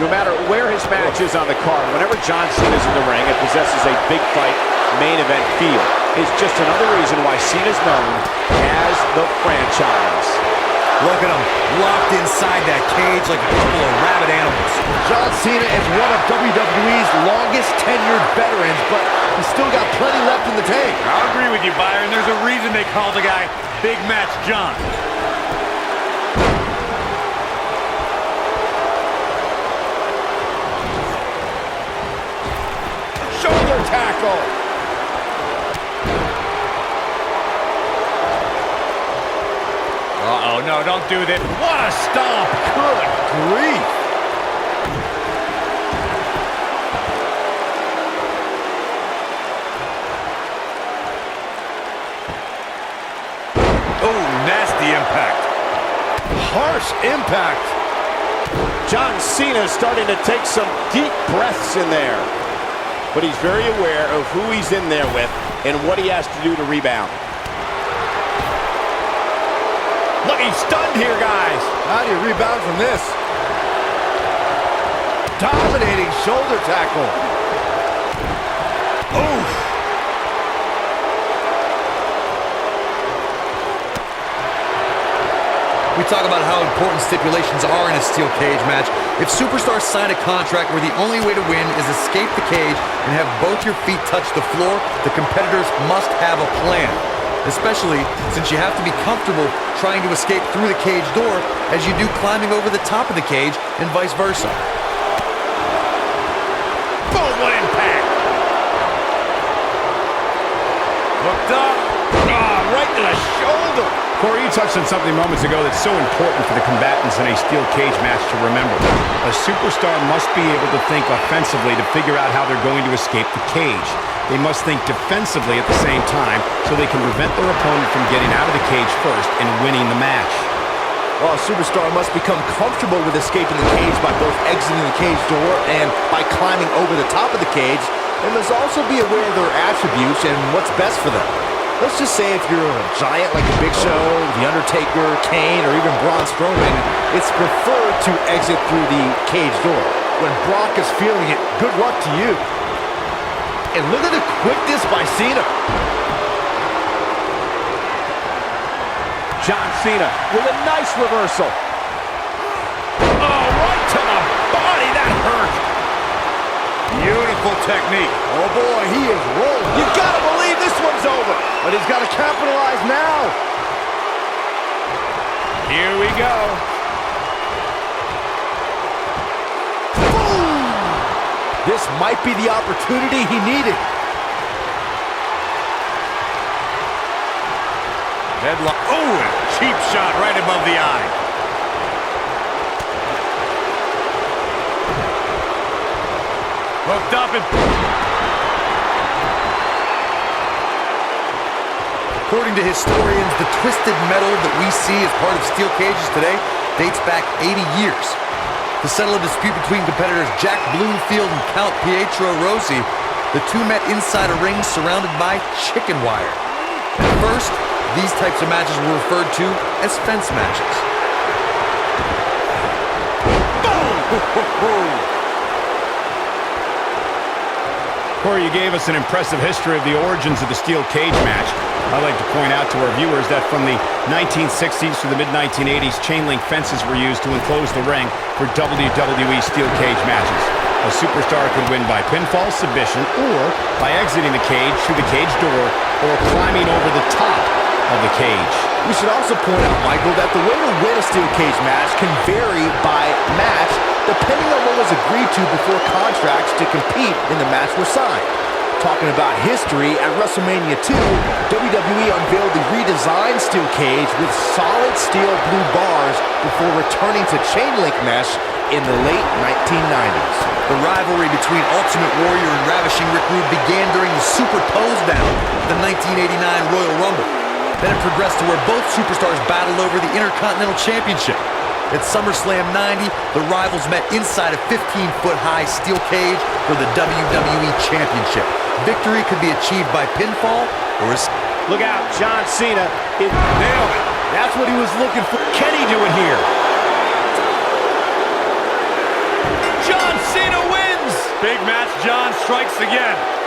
No matter where his match is on the card, whenever John Cena's in the ring, it possesses a big fight, main event feel. It's just another reason why Cena's known as the franchise. Look at him, locked inside that cage like a couple of rabid animals. John Cena is one of WWE's longest tenured veterans, but he's still got plenty left in the tank. I'll agree with you, Byron. There's a reason they call the guy Big Match John. Shoulder tackle. Uh-oh, no, don't do that. What a stomp. Good grief. Oh, nasty impact. Harsh impact. John Cena starting to take some deep breaths in there. But he's very aware of who he's in there with and what he has to do to rebound. Look, he's stunned here, guys. How do you rebound from this? Dominating shoulder tackle. Oof. We talk about how important stipulations are in a steel cage match. If superstars sign a contract where the only way to win is escape the cage and have both your feet touch the floor, the competitors must have a plan. Especially since you have to be comfortable trying to escape through the cage door as you do climbing over the top of the cage and vice versa. Boom, what impact! Hooked up. Right to the shoulder. Corey, you touched on something moments ago that's so important for the combatants in a steel cage match to remember. A superstar must be able to think offensively to figure out how they're going to escape the cage. They must think defensively at the same time so they can prevent their opponent from getting out of the cage first and winning the match. Well, a superstar must become comfortable with escaping the cage by both exiting the cage door and by climbing over the top of the cage. They must also be aware of their attributes and what's best for them. Let's just say if you're a giant like The Big Show, The Undertaker, Kane, or even Braun Strowman, it's preferred to exit through the cage door. When Brock is feeling it, good luck to you. And look at the quickness by Cena. John Cena with a nice reversal. Oh, right to the body. That hurt. Beautiful technique. Oh boy, he is rolling. You gotta believe this one's over. But he's got to capitalize now. Here we go. Boom! This might be the opportunity he needed. Headlock. Oh, a cheap shot right above the eye. Hooked up and... According to historians, the twisted metal that we see as part of steel cages today dates back 80 years. To settle a dispute between competitors Jack Bloomfield and Count Pietro Rossi, the two met inside a ring surrounded by chicken wire. At first, these types of matches were referred to as fence matches. Boom! Corey, you gave us an impressive history of the origins of the steel cage match. I'd like to point out to our viewers that from the 1960s to the mid-1980s, chain link fences were used to enclose the ring for WWE steel cage matches. A superstar could win by pinfall, submission, or by exiting the cage through the cage door or climbing over the top of the cage. We should also point out, Michael, that the way to win a steel cage match can vary by match depending on what was agreed to before contracts to compete in the match were signed. Talking about history, at WrestleMania 2, WWE unveiled the redesigned steel cage with solid steel blue bars before returning to chain link mesh in the late 1990s. The rivalry between Ultimate Warrior and Ravishing Rick Rude began during the Super Pose Down, the 1989 Royal Rumble. Then it progressed to where both superstars battled over the Intercontinental Championship. At SummerSlam 90, the rivals met inside a 15-foot-high steel cage for the WWE Championship. Victory could be achieved by pinfall or... Look out, John Cena. Nailed it. That's what he was looking for. Can he do it here? John Cena wins! Big match, John strikes again.